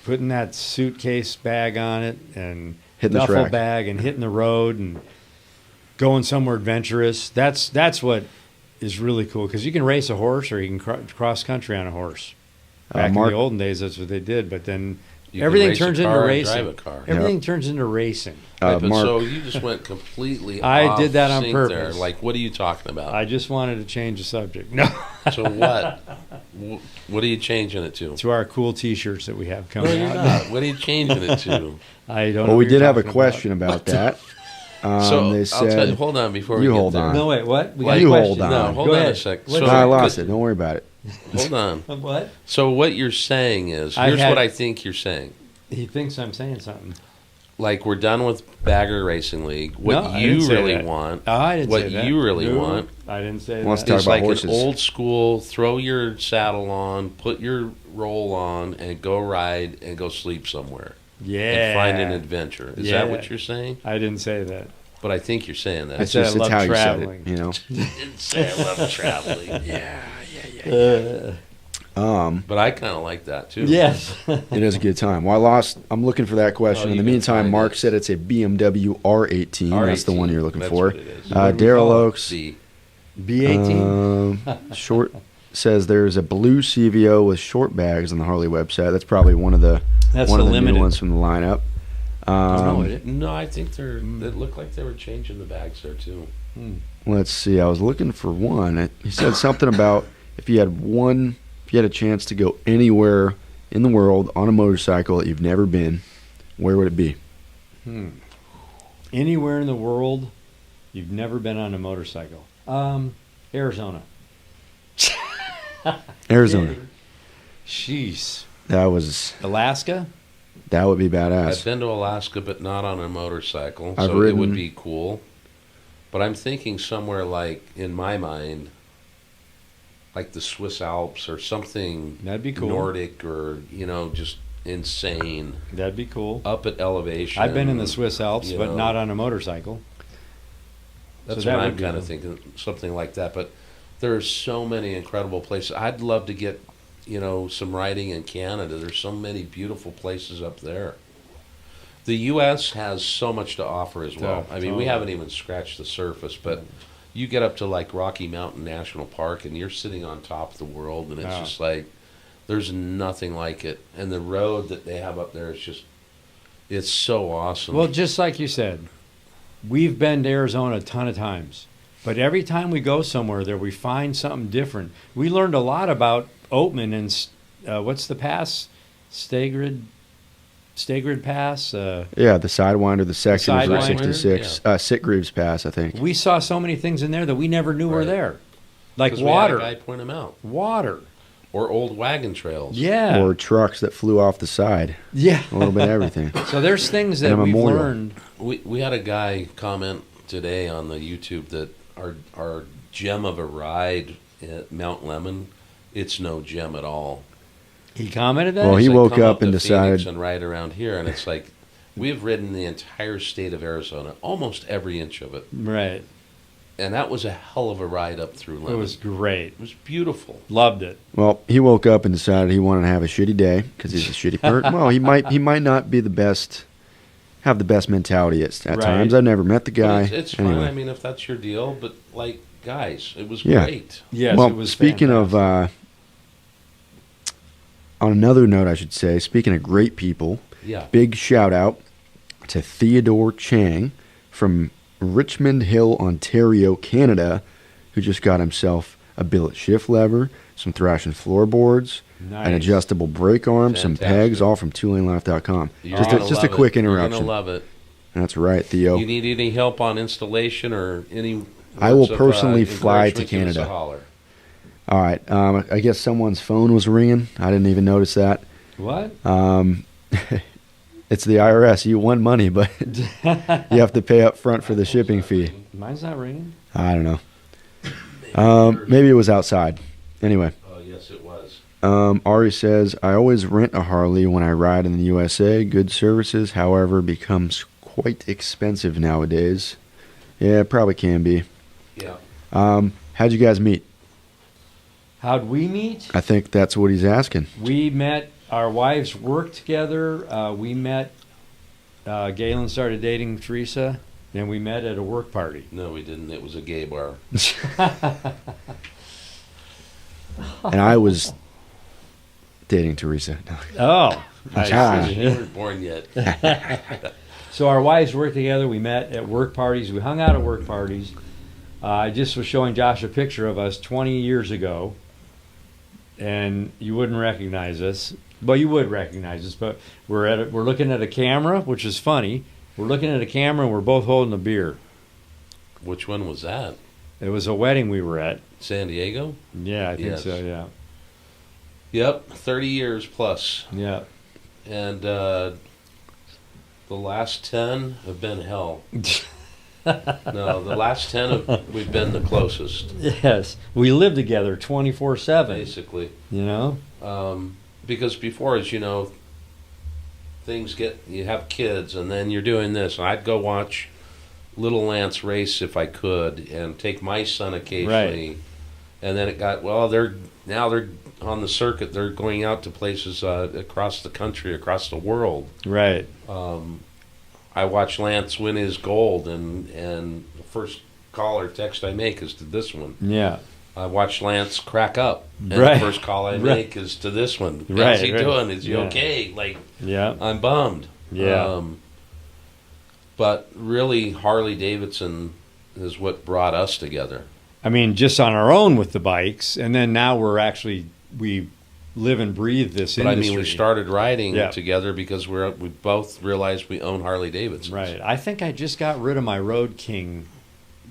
putting that suitcase bag on it, and Hitting the duffel track. bag, and hitting the road, and going somewhere adventurous. That's what is really cool, because you can race a horse, or you can cross country on a horse. Back Mark- in the olden days, that's what they did. But then You can everything race a turns into car and racing. drive a car. Everything turns into racing. Right, but Mark, so you just went completely I off did that on sync purpose. there. Like, what are you talking about? I just wanted to change the subject. No, So what? What are you changing it to? to our cool T-shirts that we have No, coming you're out. not. What are you changing it to? I don't. know well, what we you're did have a talking question about that. So They I'll tell you. said, Hold on before we You get hold there. on. about. No, wait. What? We got Like- a You question. hold on. No, hold Go on ahead. a sec. What- No, I lost it. Don't worry about it. Hold on. What? So what you're saying is, I here's had- what I think you're saying. He thinks I'm saying something. Like, we're done with Bagger Racing League. What No, I didn't you say really that. want, Oh, I didn't what say that. you really No, want, I didn't say Wants that. to talk is about like horses. an old school, throw your saddle on, put your roll on, and go ride and go sleep somewhere. Yeah. And find an adventure. Is Yeah. that what you're saying? I didn't say that. But I think you're saying that. I said I It's love how traveling. you said it. You know. didn't say I love traveling. But I kind of like that too. Yes. It is a good time. Well, I'm looking for that question. Oh, In the you can meantime, find Mark it. said it's a BMW R18. That's the one you're looking That's for. what it is. What do we Daryl call it? Oaks B18. short says there's a blue CVO with short bags on the Harley website. That's probably one of the That's one the of the limited. new ones from the lineup. No, I think it looked like they were changing the bags there too. Let's see. I was looking for one. He said something about if you had a chance to go anywhere in the world on a motorcycle that you've never been, where would it be? Anywhere in the world you've never been on a motorcycle. Arizona. Arizona. Jeez. Alaska? That would be badass. I've been to Alaska, but not on a motorcycle, I've so ridden. it would be cool. But I'm thinking somewhere like, in my mind, like the Swiss Alps or something. That'd be cool. Nordic or, just insane. That'd be cool. Up at elevation. I've been in the Swiss Alps, but not on a motorcycle. That's what I'm kind of thinking, something like that. But there's so many incredible places. I'd love to get, some riding in Canada. There's so many beautiful places up there. The U.S. has so much to offer as well. I mean, we haven't even scratched the surface, but you get up to like Rocky Mountain National Park and you're sitting on top of the world, and it's just like, there's nothing like it. And the road that they have up there is just, it's so awesome. Well, just like you said, we've been to Arizona a ton of times. But every time we go somewhere there, we find something different. We learned a lot about Oatman and what's the pass? Stagrid Pass? The Sidewinder, the section of Route 66. Sitgreaves Pass, I think. We saw so many things in there that we never knew were there. Like 'Cause water. We had a guy point them out. Water. Or old wagon trails. Yeah. Or trucks that flew off the side. Yeah. A little bit of everything. So there's things that we've learned. We had a guy comment today on the YouTube that our gem of a ride at Mount Lemmon, it's no gem at all. He commented that? Well, he woke come up and to decided... Phoenix and ride around here, and it's like, we've ridden the entire state of Arizona, almost every inch of it. Right. And that was a hell of a ride up through Lemmon. It was great. It was beautiful. Loved it. Well, he woke up and decided he wanted to have a shitty day because he's a shitty person. Well, he might not be have the best mentality at times. I've never met the guy. But it's anyway. fine. I mean, if that's your deal, but like, guys, it was great. Yes, well, it was speaking fantastic. On another note, I should say, speaking of great people, big shout out to Theodore Chang from Richmond Hill, Ontario, Canada, who just got himself a billet shift lever, some thrashing floorboards, an adjustable brake arm, some pegs, all from 2LaneLIVE.com. Just a quick interruption. You're gonna love it. That's right, Theo. You need any help on installation or any? I will personally fly to Canada. All right. I guess someone's phone was ringing. I didn't even notice that. What? It's the IRS. You won money, but you have to pay up front for the shipping fee. Mine's not ringing. I don't know. Maybe it was outside. Anyway. Oh, yes, it was. Ari says, I always rent a Harley when I ride in the USA. Good services, however, becomes quite expensive nowadays. Yeah, it probably can be. Yeah. How'd you guys meet? How'd we meet? I think that's what he's asking. We met, our wives worked together. We met, Galen started dating Teresa, and we met at a work party. No, we didn't. It was a gay bar. And I was dating Teresa. Oh. You weren't born yet. So our wives worked together. We met at work parties. We hung out at work parties. I just was showing Josh a picture of us 20 years ago, and you wouldn't recognize us. Well, you would recognize us, but we're looking at a camera, which is funny. We're looking at a camera, and we're both holding a beer. Which one was that? It was a wedding we were at. San Diego? Yeah, I think so, yeah. Yep, 30 years plus. Yeah. And the last 10 have been hell. No, the last 10 we've been the closest. Yes. We live together 24/7. Basically. You know? Because before, as you know, you have kids, and then you're doing this. And I'd go watch Little Lance race if I could, and take my son occasionally. Right. And then it got, they're on the circuit. They're going out to places across the country, across the world. Right. I watch Lance win his gold, and the first call or text I make is to this one. Yeah. I watch Lance crack up, and Right. the first call I make is to this one. Right, How's he right. doing? Is he Yeah. okay? Like, Yeah. I'm bummed. Yeah. But really, Harley-Davidson is what brought us together. I mean, just on our own with the bikes, and then now we live and breathe this But industry. I mean, we started riding Yeah. together because we both realized we own Harley-Davidsons. Right. I think I just got rid of my Road King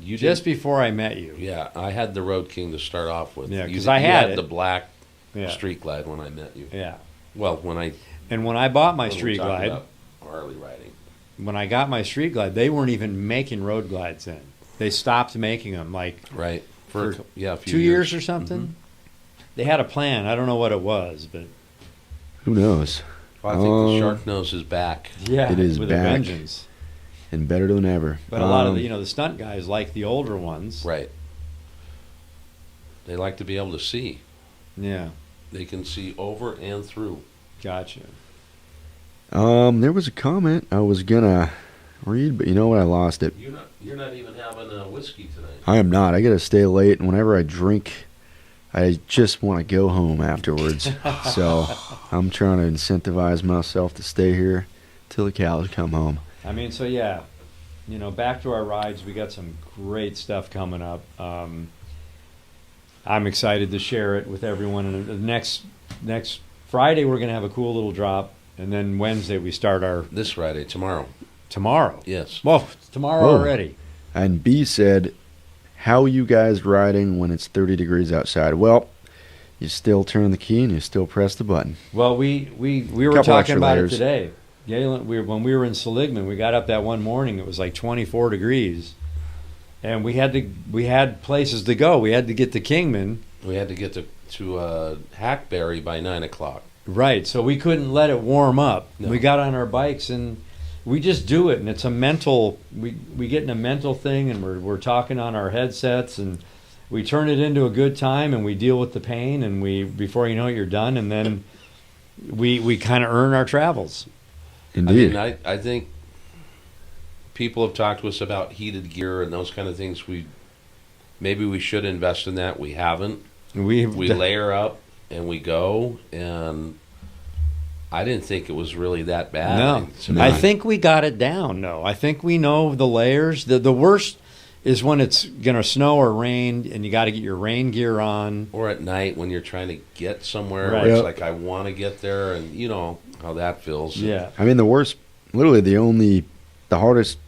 You just did? before I met you. Yeah, I had the Road King to start off with. Yeah, You 'cause did- I you had it. the black Yeah. Street Glide when I met you. Yeah. Well, when I bought my when we Street talked Glide, about Harley riding. when I got my Street Glide, they weren't even making Road Glides then. They stopped making them like Right. For a few 2 years or something. They had a plan. I don't know what it was, but Who knows? Well, I think the shark nose is back. yeah, It is with back. a vengeance. And better than ever. But a lot of the stunt guys like the older ones. Right. They like to be able to see. Yeah, They can see over and through. gotcha. There was a comment I was gonna read, but you know what? I lost it. You're not even having a whiskey tonight. I am not. I gotta stay late, and whenever I drink, I just want to go home afterwards. So I'm trying to incentivize myself to stay here till the cows come home. I mean, so yeah, back to our rides. We got some great stuff coming up. I'm excited to share it with everyone. And the next Friday, we're gonna have a cool little drop, and then Wednesday we start our This Friday, tomorrow. Yes. Well, tomorrow Whoa. already. And B said, "How you guys riding when it's 30 degrees outside?" Well, you still turn the key and you still press the button. Well, we were Couple talking extra about layers. it today. Galen, when we were in Seligman, we got up that one morning. It was like 24 degrees, and we had places to go. We had to get to Kingman. We had to get to Hackberry by 9 o'clock. Right, so we couldn't let it warm up. No. We got on our bikes and we just do it, and it's a mental. We get in a mental thing, and we're talking on our headsets, and we turn it into a good time, and we deal with the pain, and before you know it, you're done, and then we kind of earn our travels. Indeed. I mean, I think people have talked to us about heated gear and those kind of things. Maybe we should invest in that. We haven't. We layer up and we go, and I didn't think it was really that bad. No, I think we got it down. No, I think we know the layers. The worst is when it's gonna snow or rain, and you got to get your rain gear on. Or at night when you're trying to get somewhere, Right. where it's Yep. like I want to get there, and you know how that feels. Yeah, I mean, the worst, literally the hardest,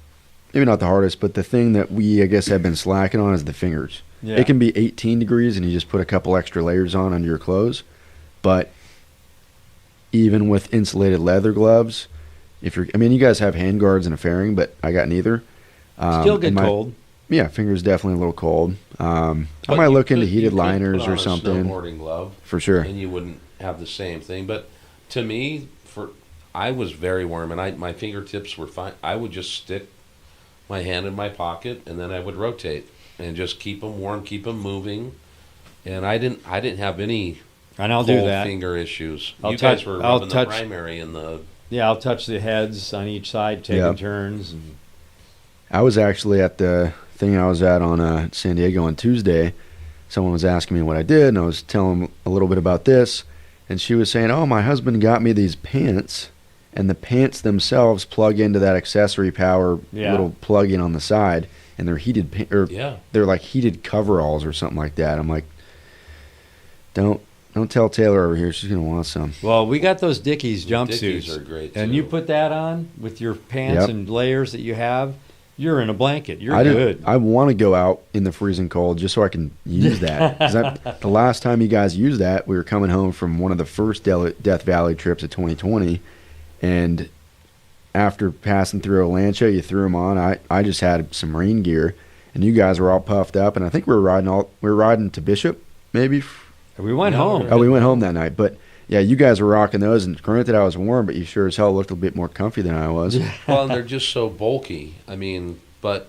maybe not the hardest, but the thing that we, I guess, have been slacking on is the fingers. yeah. It can be 18 degrees and you just put a couple extra layers on under your clothes. But even with insulated leather gloves, you guys have hand guards and a fairing, but I got neither. Still and get cold. Yeah, fingers definitely a little cold. I But might you look into could- you heated could liners put or on a something snowboarding glove, for sure. and you wouldn't have the same thing. But to me, I was very warm, and my fingertips were fine. I would just stick my hand in my pocket, and then I would rotate and just keep them warm, keep them moving. And I didn't have any And I'll cold do that. finger issues. I'll You guys touch- were I'll rubbing the touch- primary and the. Yeah, I'll touch the heads on each side, taking Yeah. turns. And I was actually at the thing I was at on San Diego on Tuesday. Someone was asking me what I did, and I was telling them a little bit about this. And she was saying, "Oh, my husband got me these pants, and the pants themselves plug into that accessory power Yeah. little plug-in on the side, and they're heated, Yeah. they're like heated coveralls or something like that." I'm like, don't tell Taylor over here; she's gonna want some. well, we got those Dickies jumpsuits, Dickies are great, and too. you put that on with your pants Yep. and layers that you have. You're in a blanket. You're I good. I want to go out in the freezing cold just so I can use that. 'Cause the last time you guys used that, we were coming home from one of the first Death Valley trips of 2020, and after passing through Olancha, you threw them on. I just had some rain gear, and you guys were all puffed up, and I think we were riding to Bishop, maybe. We went No, home. Oh, we went home that night, but yeah, you guys were rocking those, and granted I was warm, but you sure as hell looked a bit more comfy than I was. Well, and they're just so bulky. I mean, but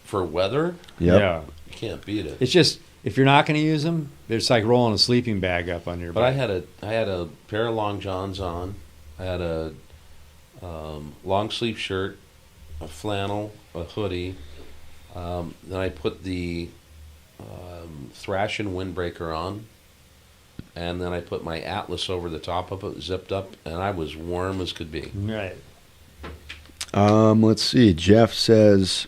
for weather, Yep. Yeah. you can't beat it. It's just if you're not going to use them, it's like rolling a sleeping bag up on your But I back. had a pair of long johns on. I had a long sleeve shirt, a flannel, a hoodie. Then I put the Thrash and windbreaker on, and then I put my Atlas over the top of it, zipped up, and I was warm as could be. Right. Let's see. Jeff says,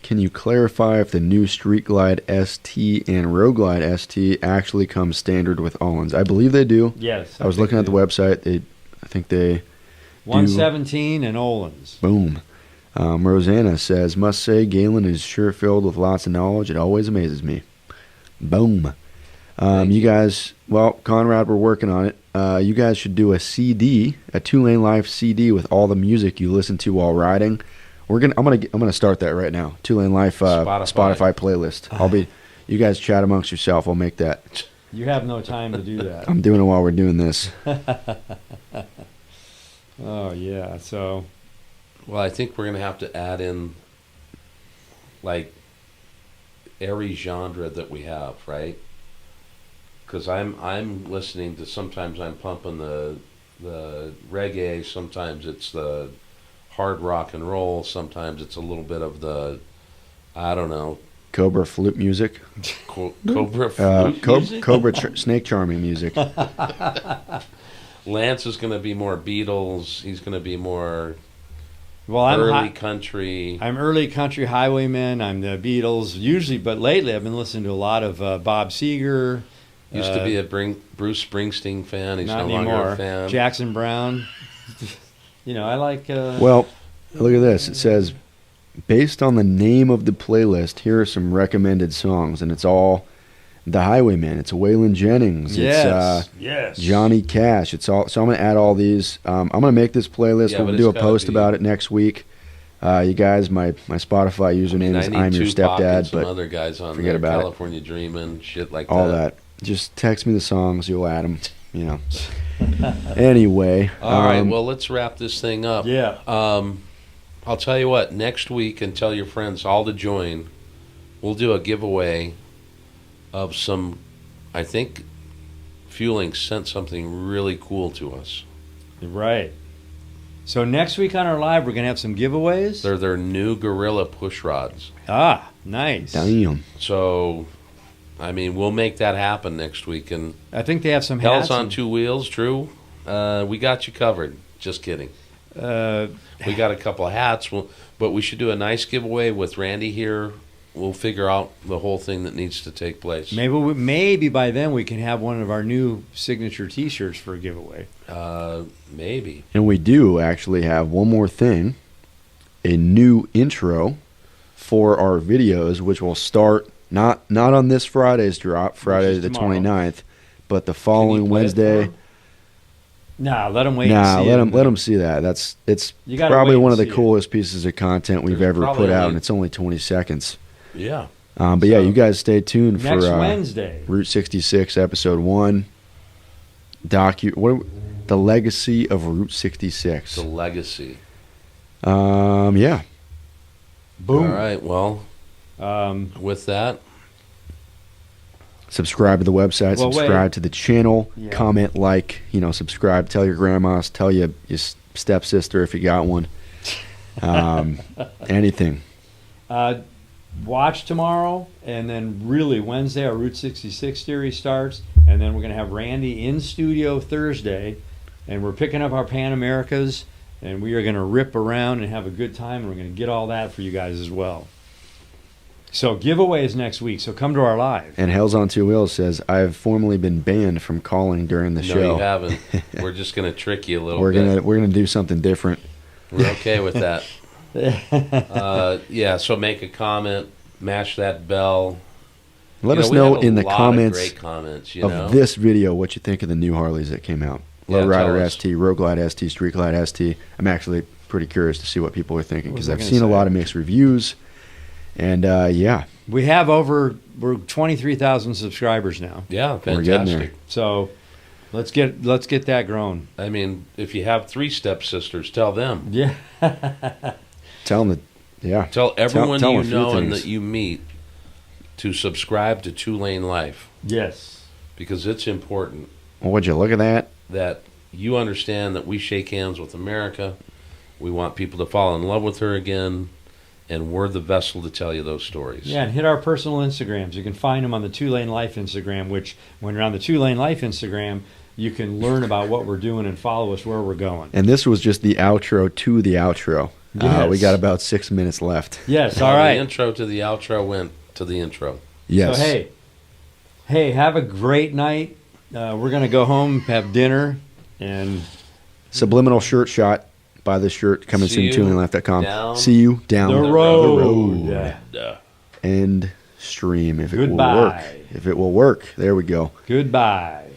can you clarify if the new Street Glide ST and Road Glide ST actually come standard with Allens? I believe they do. Yes. I was looking at the website. I think they 117 and Olens. Boom. Rosanna says, must say Galen is sure filled with lots of knowledge. It always amazes me. Boom. You guys, well, Conrad, we're working on it. You guys should do a CD, a 2LaneLIVE CD with all the music you listen to while riding. I'm gonna start that right now. 2LaneLIVE Spotify playlist. You guys chat amongst yourself. I'll make that. You have no time to do that. I'm doing it while we're doing this. Oh yeah. So. Well, I think we're gonna have to add in, like, every genre that we have, right? Because I'm listening to, sometimes I'm pumping the reggae, sometimes it's the hard rock and roll, sometimes it's a little bit of the, I don't know, Cobra flute music. Cobra flute music? Cobra snake charming music. Lance is going to be more Beatles. He's going to be more I'm early country. I'm early country highwayman. I'm the Beatles usually, but lately I've been listening to a lot of Bob Seger. Used to be a Bruce Springsteen fan. He's not no longer anymore. a fan. Jackson Brown. I like. Well, look at this. It says, based on the name of the playlist, here are some recommended songs, and it's all the Highwaymen. It's Waylon Jennings. Yes. It's Johnny Cash. It's all. So I'm going to add all these. I'm going to make this playlist. Yeah, we'll do a post about it next week. You guys, my Spotify username is I'm Your Stepdad. Some but other guys on forget there, about California Dreamin', shit like all that. Just text me the songs. You'll add them. Anyway. All right. Well, let's wrap this thing up. Yeah. I'll tell you what. Next week, and tell your friends all to join. We'll do a giveaway of some. I think Fueling sent something really cool to us. Right. So next week on our live, we're going to have some giveaways. They're their new Gorilla push rods. Ah, nice. Damn. So, I mean, we'll make that happen next week. And I think they have some hats. Hell's on Two Wheels, Drew. We got you covered. Just kidding. We got a couple of hats, but we should do a nice giveaway with Randy here. We'll figure out the whole thing that needs to take place. Maybe by then we can have one of our new signature T-shirts for a giveaway. Maybe. And we do actually have one more thing, a new intro for our videos, which will start not on this Friday's drop, Friday the 29th, but the following Wednesday. Nah, let them wait. Let them see that. It's probably one of the coolest pieces of content we've ever put out, and it's only 20 seconds. Yeah. But yeah, you guys stay tuned for next Wednesday, Route 66, Episode 1. The legacy of Route 66. The legacy. Yeah. Boom. All right. Well, with that, subscribe to the website. Subscribe to the channel. Yeah. Comment, subscribe. Tell your grandmas. Tell your stepsister if you got one. Anything. Watch tomorrow, and then really Wednesday our Route 66 series starts, and then we're going to have Randy in studio Thursday, and we're picking up our Pan Americas, and we are going to rip around and have a good time, and we're going to get all that for you guys as well. So giveaways next week, so come to our live. And Hell's on Two Wheels says, I've formally been banned from calling during the show. No, you haven't. We're just going to trick you a little bit. We're gonna do something different. We're okay with that. So make a comment, mash that bell. Let us know in the comments, great comments of this video what you think of the new Harleys that came out. Lowrider ST, Road Glide ST, Street Glide ST. I'm actually pretty curious to see what people are thinking because I've seen a lot of mixed reviews. And we have we're 23,000 subscribers now. Yeah, fantastic. We're getting there. So let's get that grown. I mean, if you have 3 stepsisters, tell them. Yeah. Tell them Tell everyone you know and that you meet to subscribe to 2LaneLIVE. Yes. Because it's important. Well, would you look at that? That you understand that we shake hands with America. We want people to fall in love with her again. And we're the vessel to tell you those stories. Yeah, and hit our personal Instagrams. You can find them on the 2LaneLIVE Instagram, which when you're on the 2LaneLIVE Instagram, you can learn about what we're doing and follow us where we're going. And this was just the outro to the outro. Yes. We got about 6 minutes left. Yes, Well, all right. The intro to the outro went to the intro. Yes. So, hey, have a great night. We're going to go home, have dinner, and Subliminal shirt shot. Buy this shirt. Coming See soon. you 2LaneLIVE.com. down See you down the the road. road. Yeah. End stream if it will Goodbye. work. If it will work. There we go. Goodbye.